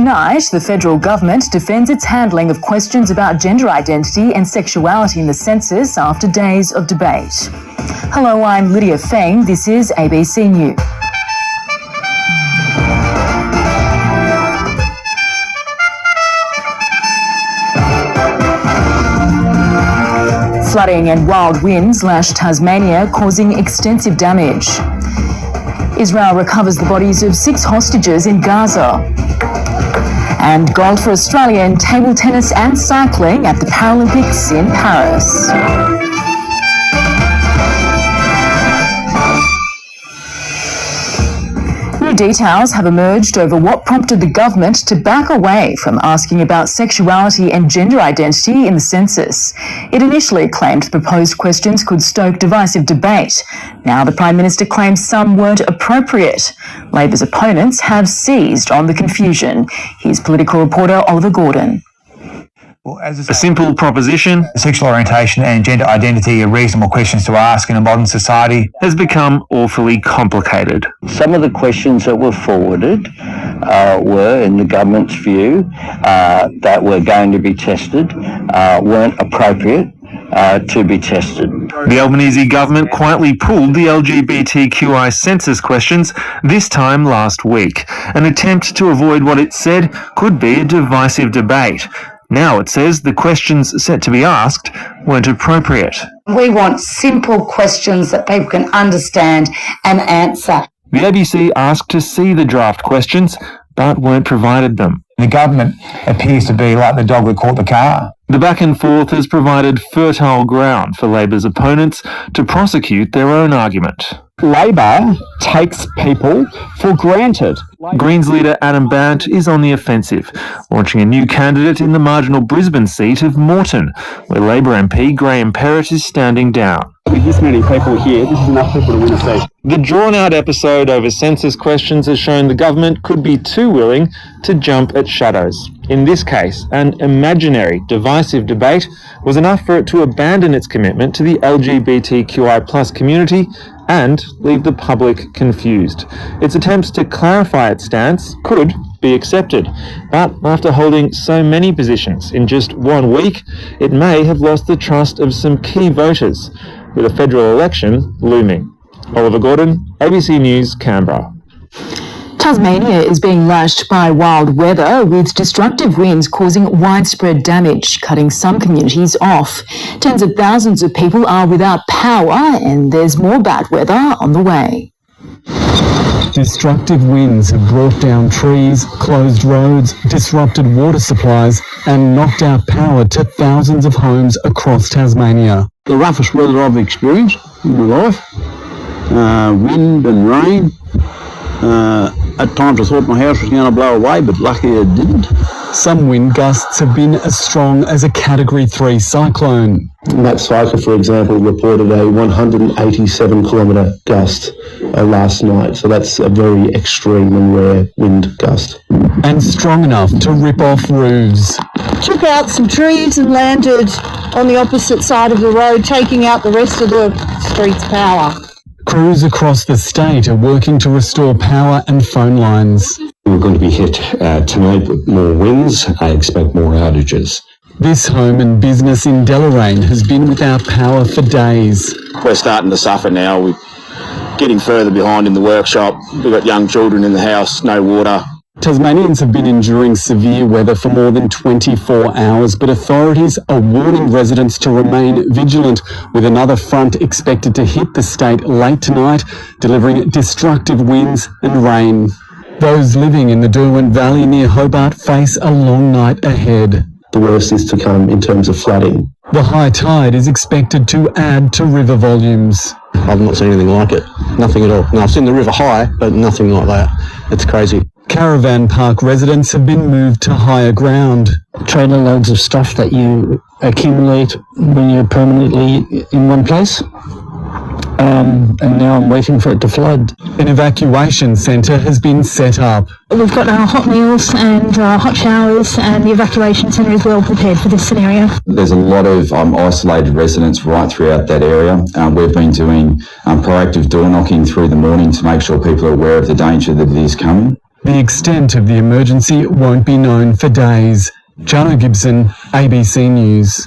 Tonight, the federal government defends its handling of questions about gender identity and sexuality in the census after days of debate. Hello, I'm Lydia Feng. This is ABC News. Flooding and wild winds lashed Tasmania, causing extensive damage. Israel recovers the bodies of 6 hostages in Gaza. And gold for Australia in table tennis and cycling at the Paralympics in Paris. New details have emerged over what prompted the government to back away from asking about sexuality and gender identity in the census. It initially claimed the proposed questions could stoke divisive debate. Now the Prime Minister claims some weren't appropriate. Labor's opponents have seized on the confusion. Here's political reporter Oliver Gordon. Well, as a simple proposition, sexual orientation and gender identity are reasonable questions to ask in a modern society, has become awfully complicated. Some of the questions that were forwarded were, in the government's view, that were going to be tested, weren't appropriate to be tested. The Albanese government quietly pulled the LGBTQI census questions, this time last week, an attempt to avoid what it said could be a divisive debate. Now it says the questions set to be asked weren't appropriate. We want simple questions that people can understand and answer. The ABC asked to see the draft questions, but weren't provided them. The government appears to be like the dog that caught the car. The back and forth has provided fertile ground for Labor's opponents to prosecute their own argument. Labor takes people for granted. Greens leader Adam Bandt is on the offensive, launching a new candidate in the marginal Brisbane seat of Moreton, where Labor MP Graham Perrott is standing down. With this many people here, this is enough people to win a seat. The drawn-out episode over census questions has shown the government could be too willing to jump at shadows. In this case, an imaginary, divisive debate was enough for it to abandon its commitment to the LGBTQI+ community and leave the public confused. Its attempts to clarify its stance could be accepted, but after holding so many positions in just 1 week, it may have lost the trust of some key voters, with a federal election looming. Oliver Gordon, ABC News, Canberra. Tasmania is being lashed by wild weather, with destructive winds causing widespread damage, cutting some communities off. Tens of thousands of people are without power, and there's more bad weather on the way. Destructive winds have brought down trees, closed roads, disrupted water supplies, and knocked out power to thousands of homes across Tasmania. The roughest weather I've experienced in my life. Wind and rain. At times I thought my house was going to blow away, but luckily it didn't. Some wind gusts have been as strong as a Category 3 cyclone. That cycle, for example, reported a 187-kilometre gust last night, so that's a very extreme and rare wind gust. And strong enough to rip off roofs. Took out some trees and landed on the opposite side of the road, taking out the rest of the street's power. Crews across the state are working to restore power and phone lines. We're going to be hit tonight with more winds. I expect more outages. This home and business in Deloraine has been without power for days. We're starting to suffer now. We're getting further behind in the workshop. We've got young children in the house, no water. Tasmanians have been enduring severe weather for more than 24 hours, but authorities are warning residents to remain vigilant, with another front expected to hit the state late tonight, delivering destructive winds and rain. Those living in the Derwent Valley near Hobart face a long night ahead. The worst is to come in terms of flooding. The high tide is expected to add to river volumes. I've not seen anything like it. Nothing at all. Now, I've seen the river high, but nothing like that. It's crazy. Caravan park residents have been moved to higher ground. Trailer loads of stuff that you accumulate when you're permanently in one place. And now I'm waiting for it to flood. An evacuation centre has been set up. We've got hot meals and hot showers, and the evacuation centre is well prepared for this scenario. There's a lot of isolated residents right throughout that area. We've been doing proactive door knocking through the morning to make sure people are aware of the danger that is coming. The extent of the emergency won't be known for days. Jono Gibson, ABC News.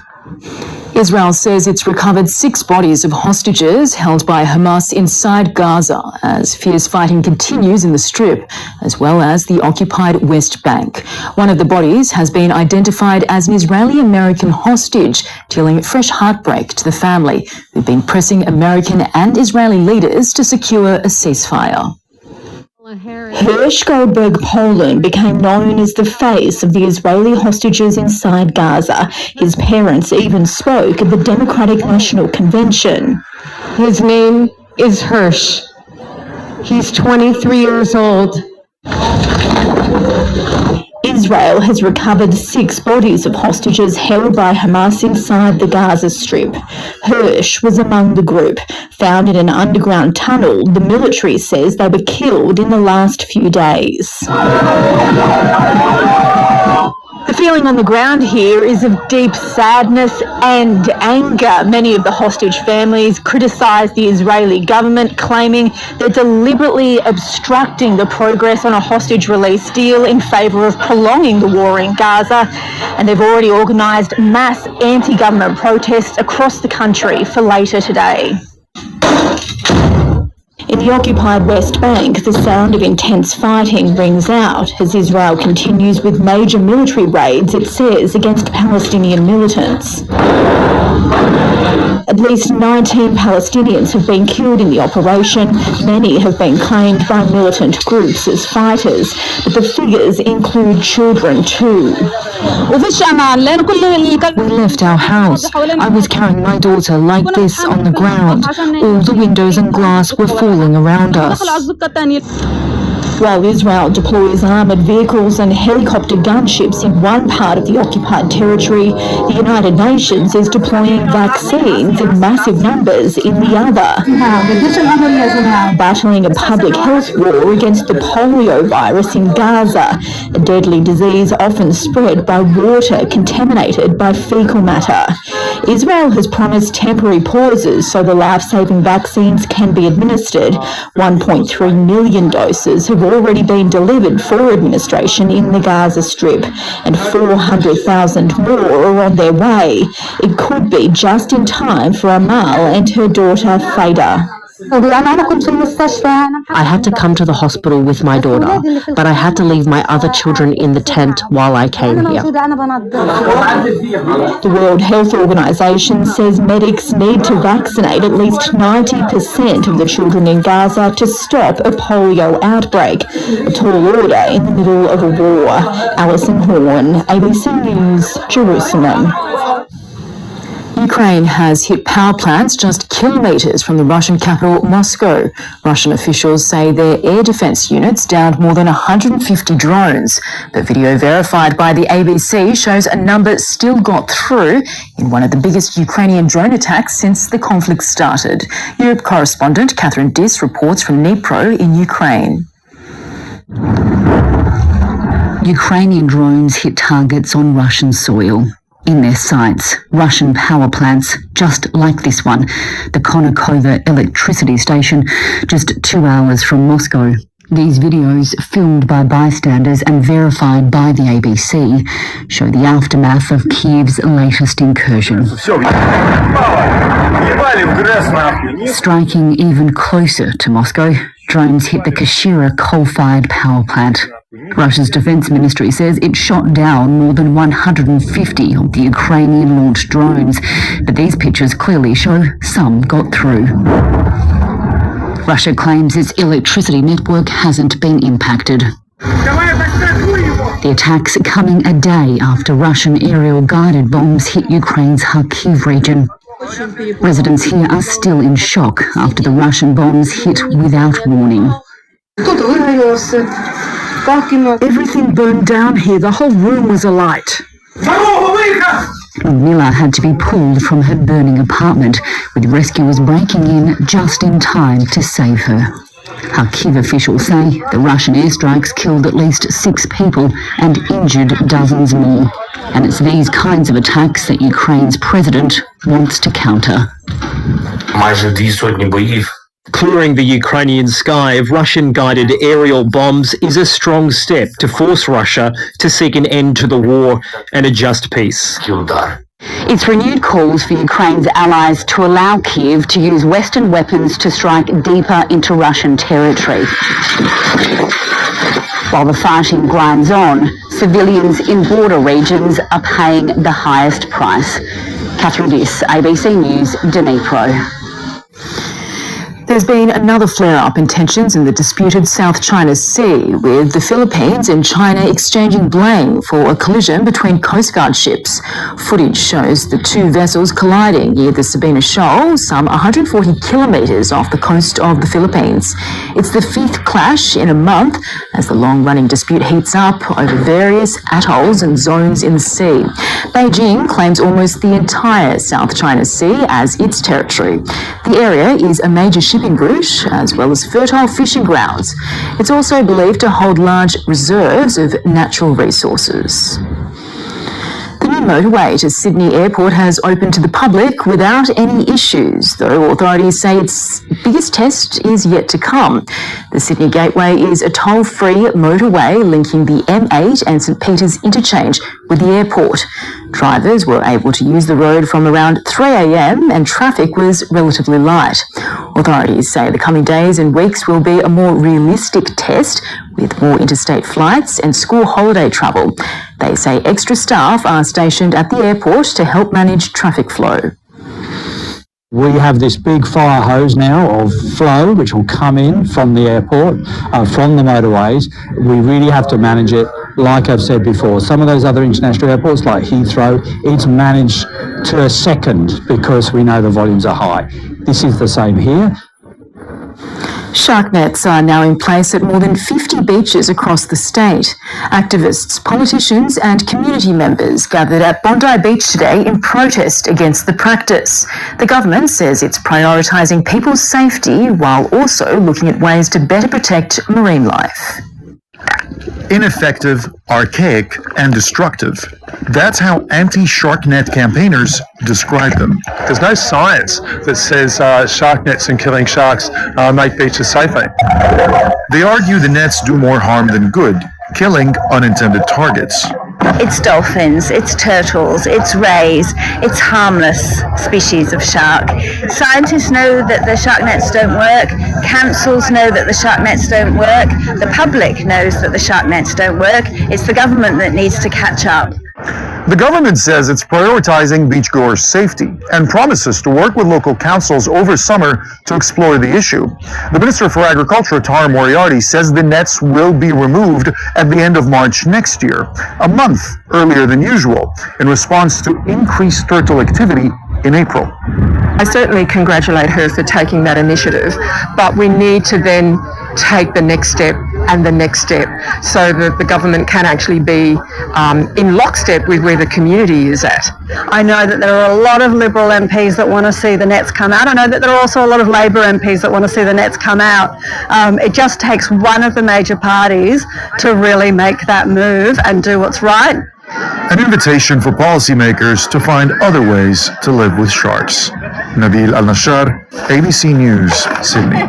Israel says it's recovered 6 bodies of hostages held by Hamas inside Gaza as fierce fighting continues in the Strip, as well as the occupied West Bank. One of the bodies has been identified as an Israeli-American hostage, dealing fresh heartbreak to the family, who've been pressing American and Israeli leaders to secure a ceasefire. Hirsch Goldberg Poland became known as the face of the Israeli hostages inside Gaza. His parents even spoke at the Democratic National Convention. His name is Hirsch. He's 23 years old. Israel has recovered 6 bodies of hostages held by Hamas inside the Gaza Strip. Hirsch was among the group. Found in an underground tunnel, the military says they were killed in the last few days. The feeling on the ground here is of deep sadness and anger. Many of the hostage families criticise the Israeli government, claiming they're deliberately obstructing the progress on a hostage release deal in favour of prolonging the war in Gaza. And they've already organised mass anti-government protests across the country for later today. In the occupied West Bank, the sound of intense fighting rings out as Israel continues with major military raids, it says, against Palestinian militants. At least 19 Palestinians have been killed in the operation. Many have been claimed by militant groups as fighters, but the figures include children too. We left our house. I was carrying my daughter like this on the ground. All the windows and glass were falling around us. While Israel deploys armoured vehicles and helicopter gunships in one part of the occupied territory, the United Nations is deploying vaccines in massive numbers in the other. Battling a public health war against the polio virus in Gaza, a deadly disease often spread by water contaminated by fecal matter. Israel has promised temporary pauses so the life-saving vaccines can be administered. 1.3 million doses have already been delivered for administration in the Gaza Strip, and 400,000 more are on their way. It could be just in time for Amal and her daughter Faida. I had to come to the hospital with my daughter, but I had to leave my other children in the tent while I came here. The World Health Organization says medics need to vaccinate at least 90% of the children in Gaza to stop a polio outbreak, a tall order in the middle of a war. Alison Horn, ABC News, Jerusalem. Ukraine has hit power plants just kilometres from the Russian capital, Moscow. Russian officials say their air defence units downed more than 150 drones. But video verified by the ABC shows a number still got through in one of the biggest Ukrainian drone attacks since the conflict started. Europe correspondent Catherine Diss reports from Dnipro in Ukraine. Ukrainian drones hit targets on Russian soil. In their sights, Russian power plants, just like this one, the Konakova electricity station, just 2 hours from Moscow. These videos, filmed by bystanders and verified by the ABC, show the aftermath of Kyiv's latest incursion. Striking even closer to Moscow, drones hit the Kashira coal-fired power plant. Russia's defense ministry says it shot down more than 150 of the Ukrainian-launched drones, but these pictures clearly show some got through. Russia claims its electricity network hasn't been impacted. The attacks coming a day after Russian aerial guided bombs hit Ukraine's Kharkiv region. Residents here are still in shock after the Russian bombs hit without warning. Everything burned down here. The whole room was alight. Mila had to be pulled from her burning apartment, with rescuers breaking in just in time to save her. Kharkiv officials say the Russian airstrikes killed at least 6 people and injured dozens more. And it's these kinds of attacks that Ukraine's president wants to counter. Clearing the Ukrainian sky of Russian-guided aerial bombs is a strong step to force Russia to seek an end to the war and a just peace. It's renewed calls for Ukraine's allies to allow Kyiv to use Western weapons to strike deeper into Russian territory. While the fighting grinds on, civilians in border regions are paying the highest price. Catherine Diss, ABC News, Dnipro. There's been another flare-up in tensions in the disputed South China Sea, with the Philippines and China exchanging blame for a collision between Coast Guard ships. Footage shows the two vessels colliding near the Sabina Shoal, some 140 kilometres off the coast of the Philippines. It's the fifth clash in a month as the long-running dispute heats up over various atolls and zones in the sea. Beijing claims almost the entire South China Sea as its territory. The area is a major shipping route, as well as fertile fishing grounds. It's also believed to hold large reserves of natural resources. The new motorway to Sydney Airport has opened to the public without any issues, though authorities say its biggest test is yet to come. The Sydney Gateway is a toll-free motorway linking the M8 and St Peters interchange with the airport. Drivers were able to use the road from around 3 a.m. and traffic was relatively light. Authorities say the coming days and weeks will be a more realistic test with more interstate flights and school holiday travel. They say extra staff are stationed at the airport to help manage traffic flow. We have this big fire hose now of flow which will come in from the airport, from the motorways. We really have to manage it. Like I've said before, some of those other international airports like Heathrow, it's managed to a second because we know the volumes are high. This is the same here. Shark nets are now in place at more than 50 beaches across the state. Activists, politicians and community members gathered at Bondi Beach today in protest against the practice. The government says it's prioritising people's safety while also looking at ways to better protect marine life. Ineffective, archaic, and destructive. That's how anti-shark net campaigners describe them. There's no science that says shark nets and killing sharks make beaches safer. They argue the nets do more harm than good, killing unintended targets. It's dolphins, it's turtles, it's rays, it's harmless species of shark. Scientists know that the shark nets don't work, councils know that the shark nets don't work, the public knows that the shark nets don't work. It's the government that needs to catch up. The government says it's prioritizing beachgoers' safety and promises to work with local councils over summer to explore the issue. The Minister for Agriculture, Tara Moriarty, says the nets will be removed at the end of March next year, a month earlier than usual, in response to increased turtle activity in April. I certainly congratulate her for taking that initiative, but we need to then take the next step and the next step so that the government can actually be in lockstep with where the community is at. I know that there are a lot of Liberal MPs that want to see the nets come out. I know that there are also a lot of Labor MPs that want to see the nets come out. It just takes one of the major parties to really make that move and do what's right. An invitation for policymakers to find other ways to live with sharks. Nabil Al-Nashar, ABC News, Sydney.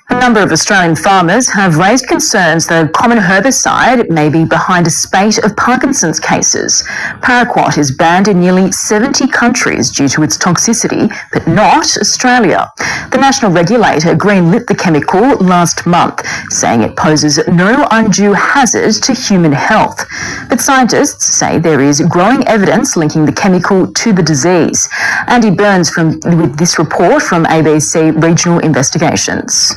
A number of Australian farmers have raised concerns that a common herbicide may be behind a spate of Parkinson's cases. Paraquat is banned in nearly 70 countries due to its toxicity, but not Australia. The national regulator greenlit the chemical last month, saying it poses no undue hazard to human health. But scientists say there is growing evidence linking the chemical to the disease. Andy Burns with this report from ABC Regional Investigations.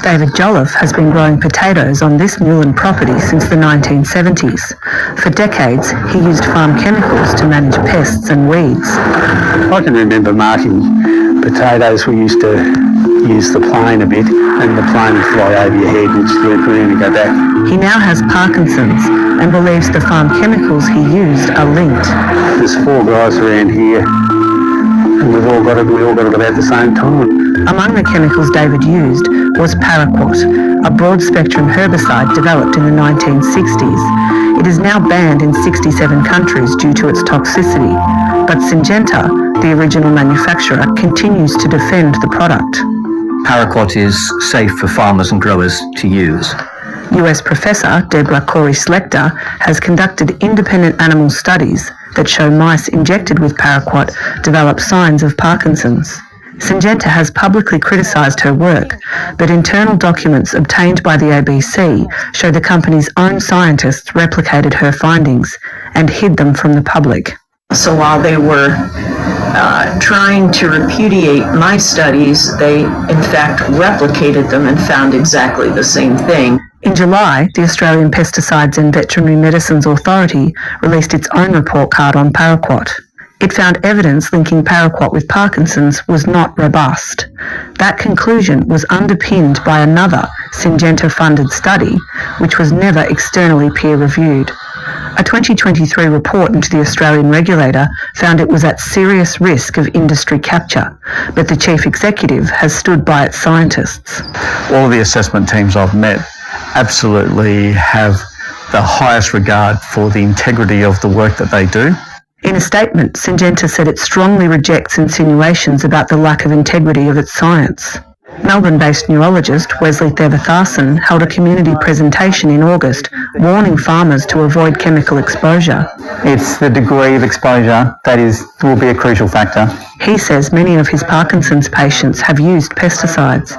David Jolliffe has been growing potatoes on this Newland property since the 1970s. For decades, he used farm chemicals to manage pests and weeds. I can remember marking potatoes. We used to use the plane a bit, and the plane would fly over your head and just loop around and go back. He now has Parkinson's and believes the farm chemicals he used are linked. There's 4 guys around here, and we all got it about the same time. Among the chemicals David used was Paraquat, a broad-spectrum herbicide developed in the 1960s. It is now banned in 67 countries due to its toxicity, but Syngenta, the original manufacturer, continues to defend the product. Paraquat is safe for farmers and growers to use. US professor Deborah Corey-Slechta has conducted independent animal studies that show mice injected with paraquat develop signs of Parkinson's. Syngenta has publicly criticised her work, but internal documents obtained by the ABC show the company's own scientists replicated her findings and hid them from the public. So while they were trying to repudiate my studies, they in fact replicated them and found exactly the same thing. In July, the Australian Pesticides and Veterinary Medicines Authority released its own report card on paraquat. It found evidence linking paraquat with Parkinson's was not robust. That conclusion was underpinned by another Syngenta-funded study, which was never externally peer-reviewed. A 2023 report into the Australian regulator found it was at serious risk of industry capture, but the chief executive has stood by its scientists. All of the assessment teams I've met absolutely have the highest regard for the integrity of the work that they do. In a statement, Syngenta said it strongly rejects insinuations about the lack of integrity of its science. Melbourne-based neurologist Wesley Thevathasan held a community presentation in August warning farmers to avoid chemical exposure. It's the degree of exposure that will be a crucial factor. He says many of his Parkinson's patients have used pesticides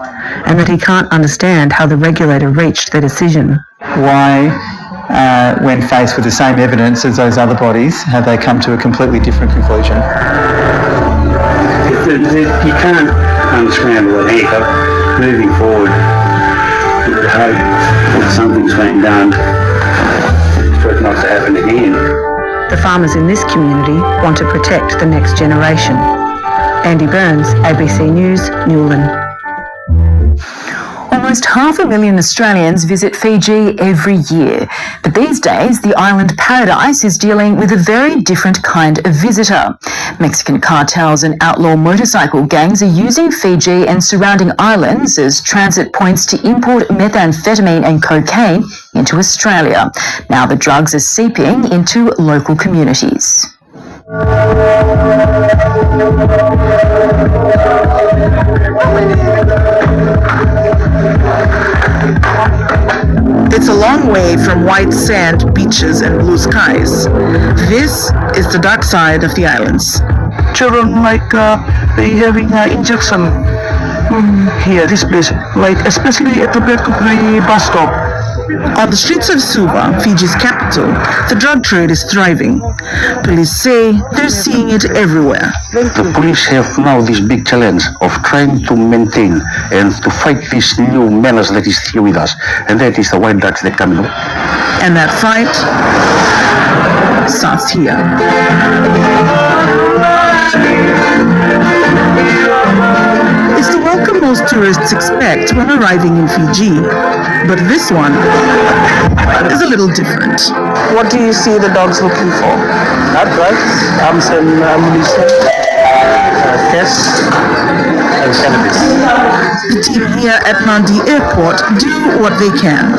and that he can't understand how the regulator reached their decision. Why, when faced with the same evidence as those other bodies, have they come to a completely different conclusion? You can't unscramble an egg. Moving forward, we would hope that something's been done for it not to happen again. The farmers in this community want to protect the next generation. Andy Burns, ABC News, Newlyn. Almost 500,000 Australians visit Fiji every year. But these days, the island paradise is dealing with a very different kind of visitor. Mexican cartels and outlaw motorcycle gangs are using Fiji and surrounding islands as transit points to import methamphetamine and cocaine into Australia. Now the drugs are seeping into local communities. It's a long way from white sand, beaches and blue skies. This is the dark side of the islands. Children they having injection here, this place, especially at the back of the bus stop. On the streets of Suva, Fiji's capital, the drug trade is thriving. Police say they're seeing it everywhere. The police have now this big challenge of trying to maintain and to fight this new menace that is here with us, and that is the white drugs that come in. And that fight starts here. It's the welcome most tourists expect when arriving in Fiji, but this one is a little different. What do you see the dogs looking for? Drugs, arms and ammunition, tests, and cannabis. The team here at Nadi Airport do what they can,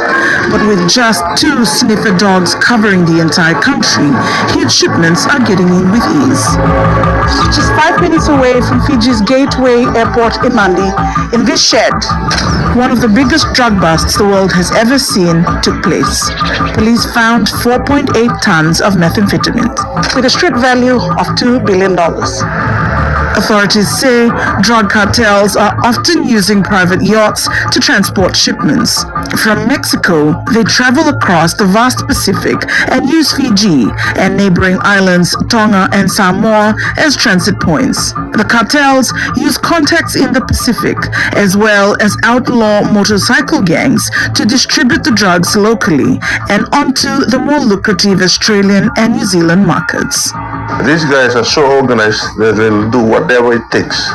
but with just 2 sniffer dogs covering the entire country, huge shipments are getting in with ease. Just 5 minutes away from Fiji's Gateway Airport in Nadi, in this shed, one of the biggest drug busts the world has ever seen took place. Police found 4.8 tons of methamphetamine, with a street value of $2 billion. Authorities say drug cartels are often using private yachts to transport shipments. From Mexico, they travel across the vast Pacific and use Fiji and neighboring islands Tonga and Samoa as transit points. The cartels use contacts in the Pacific as well as outlaw motorcycle gangs to distribute the drugs locally and onto the more lucrative Australian and New Zealand markets. These guys are so organized that they'll do whatever it takes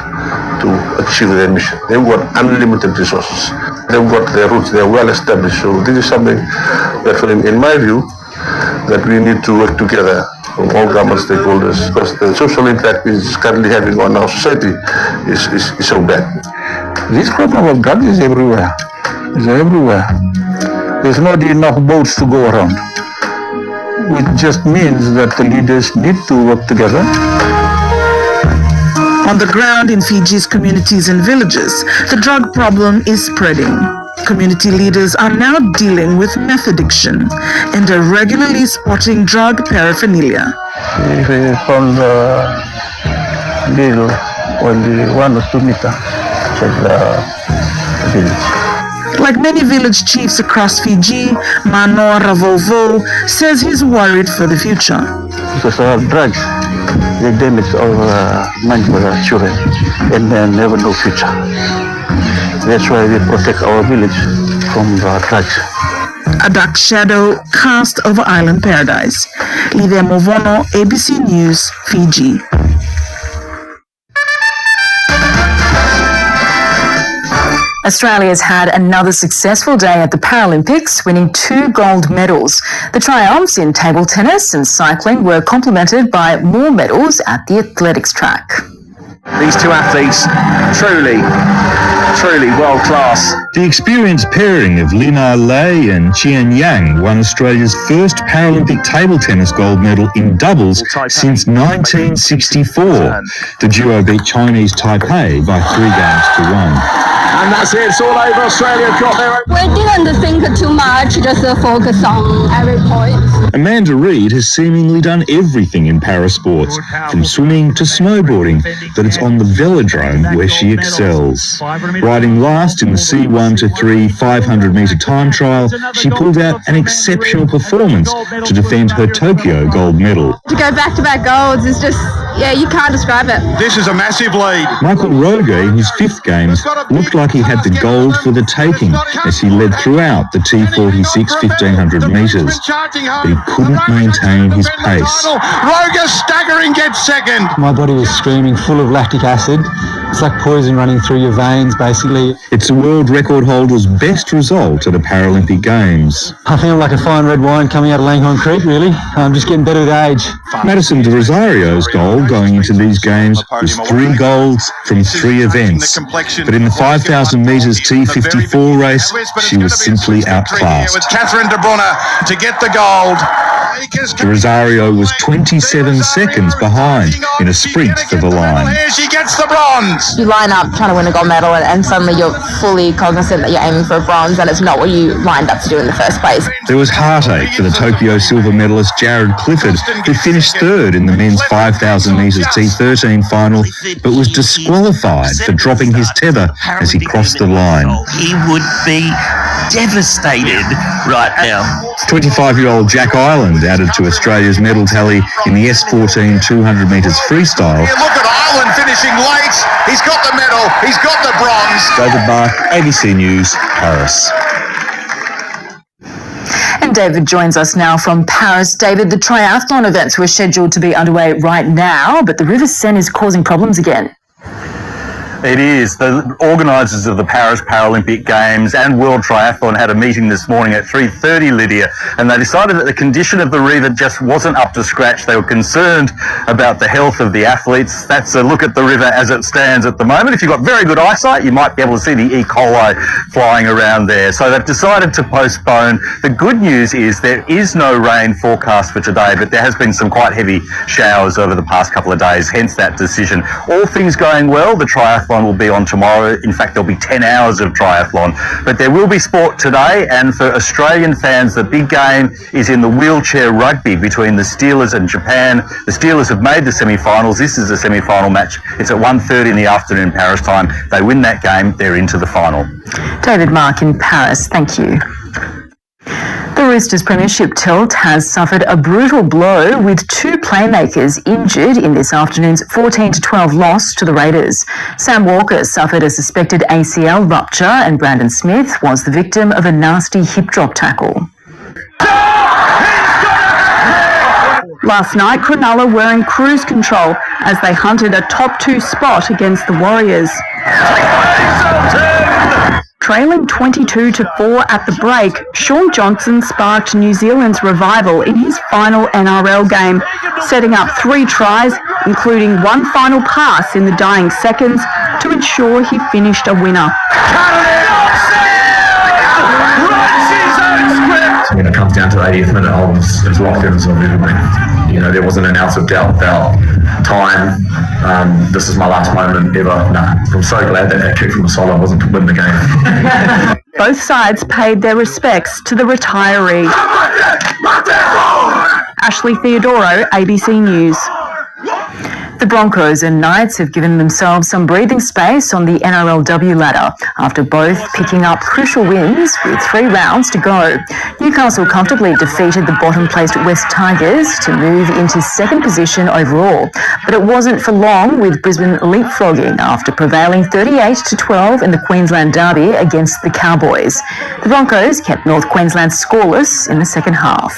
to achieve their mission. They've got unlimited resources. They've got their roots, they're well established. So this is something that, in my view, that we need to work together from all government stakeholders, because the social impact is currently having on our society is so bad. This problem of drugs is everywhere. It's everywhere. There's not enough boats to go around. It just means that the leaders need to work together. On the ground in Fiji's communities and villages, the drug problem is spreading. Community leaders are now dealing with meth addiction and are regularly spotting drug paraphernalia. If we found the needle only 1 or 2 meters from the village. Like many village chiefs across Fiji, Mano Ravovo says he's worried for the future. Because of drugs, they damage our mind for our children and they never know future. That's why we protect our village from the drugs. A dark shadow cast over Island Paradise. Lydia Movono, ABC News, Fiji. Australia's had another successful day at the Paralympics, winning 2 gold medals. The triumphs in table tennis and cycling were complemented by more medals at the athletics track. These 2 athletes truly world class. The experienced pairing of Lina Lei and Qian Yang won Australia's first Paralympic table tennis gold medal in doubles since 1964. The duo beat Chinese Taipei by 3 games to 1. And that's it, it's all over. Australia have got their own. We didn't think too much, just focus on every point. Amanda Reid has seemingly done everything in parasports, from swimming to snowboarding, but it's on the velodrome where she excels. Riding last in the C1 to 3 500-metre time trial, she pulled out an exceptional performance to defend her Tokyo gold medal. To go back-to-back golds is just, you can't describe it. This is a massive lead. Michael Roger, in his 5th games, looked like he had the gold for the taking as he led throughout the T46 1500 metres, but he couldn't maintain his pace. Roger staggering gets second. My body was screaming, full of lactic acid. It's like poison running through your veins, basically. It's the world record holder's best result at a Paralympic Games. I feel like a fine red wine coming out of Langhorne Creek, really. I'm just getting better with age. Madison de Rosario's goal going into these games was 3 golds from 3 events, but in the 5,000 metres T54 race, she was simply outclassed. With Catherine de Brunner to get the gold. De Rosario was 27 seconds behind in a sprint for the line. Here she gets the bronze. You line up trying to win a gold medal and suddenly you're fully cognizant that you're aiming for a bronze and it's not what you lined up to do in the first place. There was heartache for the Tokyo silver medalist Jared Clifford, who finished 3rd in the men's 5,000 metres T13 final, but was disqualified for dropping his tether as he crossed the line. He would be devastated right now. 25-year-old Jack Ireland added to Australia's medal tally in the S14 200 metres freestyle. Look at Ireland finishing late. He's got the medal. He's got the bronze. David Mark, ABC News, Paris. And David joins us now from Paris. David, the triathlon events were scheduled to be underway right now, but the River Seine is causing problems again. It is. The organisers of the Paris Paralympic Games and World Triathlon had a meeting this morning at 3:30, Lydia, and they decided that the condition of the river just wasn't up to scratch. They were concerned about the health of the athletes. That's a look at the river as it stands at the moment. If you've got very good eyesight, you might be able to see the E. coli flying around there. So they've decided to postpone. The good news is there is no rain forecast for today, but there has been some quite heavy showers over the past couple of days, hence that decision. All things going well, the triathlon will be on tomorrow. In fact, there'll be 10 hours of triathlon, but there will be sport today. And for Australian fans, the big game is in the wheelchair rugby between the Steelers and Japan. The Steelers have made the semi-finals. This is the semi-final match. It's at 1:30 in the afternoon Paris time. They win that game, they're into the final. David Mark in Paris, thank you. The Roosters premiership tilt has suffered a brutal blow, with 2 playmakers injured in this afternoon's 14-12 loss to the Raiders. Sam Walker suffered a suspected ACL rupture and Brandon Smith was the victim of a nasty hip drop tackle. Last night, Cronulla were in cruise control as they hunted a top 2 spot against the Warriors. Trailing 22-4 at the break, Shaun Johnson sparked New Zealand's revival in his final NRL game, setting up 3 tries, including one final pass in the dying seconds to ensure he finished a winner. when it comes down to the 80th minute, I was locked in as a mate. You know, there wasn't an ounce of doubt about time. This is my last moment ever. I'm so glad that kick from the sideline wasn't to win the game. Both sides paid their respects to the retiree. Ashley Theodoro, ABC News. The Broncos and Knights have given themselves some breathing space on the NRLW ladder after both picking up crucial wins with 3 rounds to go. Newcastle comfortably defeated the bottom-placed West Tigers to move into 2nd position overall, but it wasn't for long, with Brisbane leapfrogging after prevailing 38-12 in the Queensland Derby against the Cowboys. The Broncos kept North Queensland scoreless in the second half.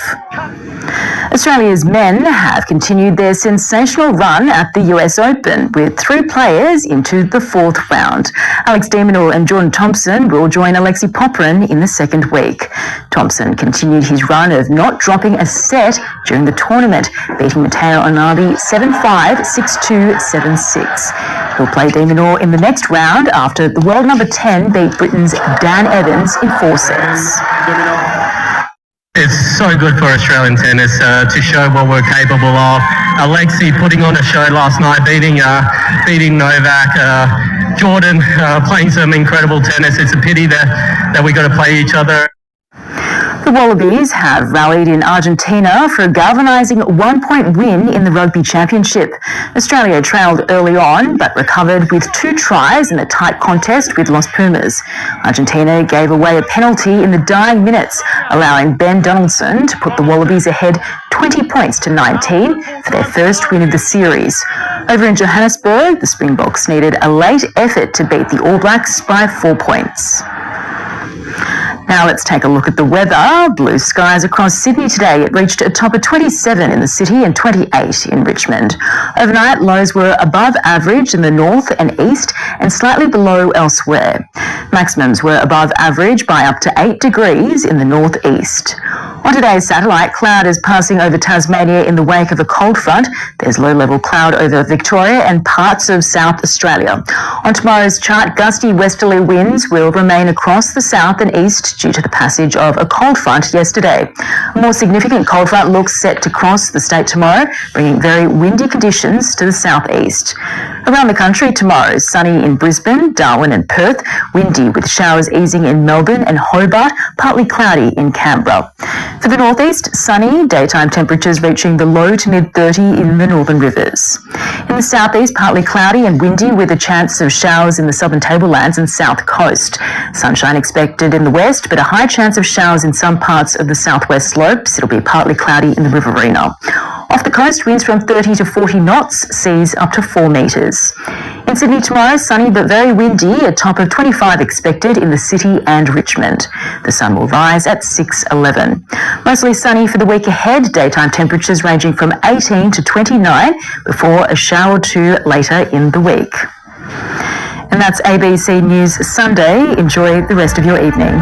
Australia's men have continued their sensational run at the US Open, with 3 players into the 4th round. Alex de Minaur and Jordan Thompson will join Alexei Popyrin in the 2nd week. Thompson continued his run of not dropping a set during the tournament, beating Matteo Arnabi 7-5, 6-2, 7-6. He'll play de Minaur in the next round after the world number 10 beat Britain's Dan Evans in 4 sets. It's so good for Australian tennis to show what we're capable of. Alexei putting on a show last night, beating Novak. Jordan playing some incredible tennis. It's a pity that we got to play each other. The Wallabies have rallied in Argentina for a galvanising 1-point win in the Rugby Championship. Australia trailed early on, but recovered with 2 tries in a tight contest with Los Pumas. Argentina gave away a penalty in the dying minutes, allowing Ben Donaldson to put the Wallabies ahead 20 points to 19 for their first win of the series. Over in Johannesburg, the Springboks needed a late effort to beat the All Blacks by 4 points. Now let's take a look at the weather. Blue skies across Sydney today. It reached a top of 27 in the city and 28 in Richmond. Overnight, lows were above average in the north and east and slightly below elsewhere. Maximums were above average by up to 8 degrees in the northeast. On today's satellite, cloud is passing over Tasmania in the wake of a cold front. There's low-level cloud over Victoria and parts of South Australia. On tomorrow's chart, gusty westerly winds will remain across the south and east due to the passage of a cold front yesterday. A more significant cold front looks set to cross the state tomorrow, bringing very windy conditions to the southeast. Around the country tomorrow, sunny in Brisbane, Darwin and Perth, windy with showers easing in Melbourne and Hobart, partly cloudy in Canberra. For the northeast, sunny, daytime temperatures reaching the low to mid-30 in the northern rivers. In the southeast, partly cloudy and windy with a chance of showers in the southern tablelands and south coast. Sunshine expected in the west, but a high chance of showers in some parts of the southwest slopes. It'll be partly cloudy in the Riverina. Off the coast, winds from 30 to 40 knots, seas up to 4 metres. In Sydney tomorrow, sunny but very windy, a top of 25 expected in the city and Richmond. The sun will rise at 6:11. Mostly sunny for the week ahead, daytime temperatures ranging from 18 to 29 before a shower or 2 later in the week. And that's ABC News Sunday. Enjoy the rest of your evening.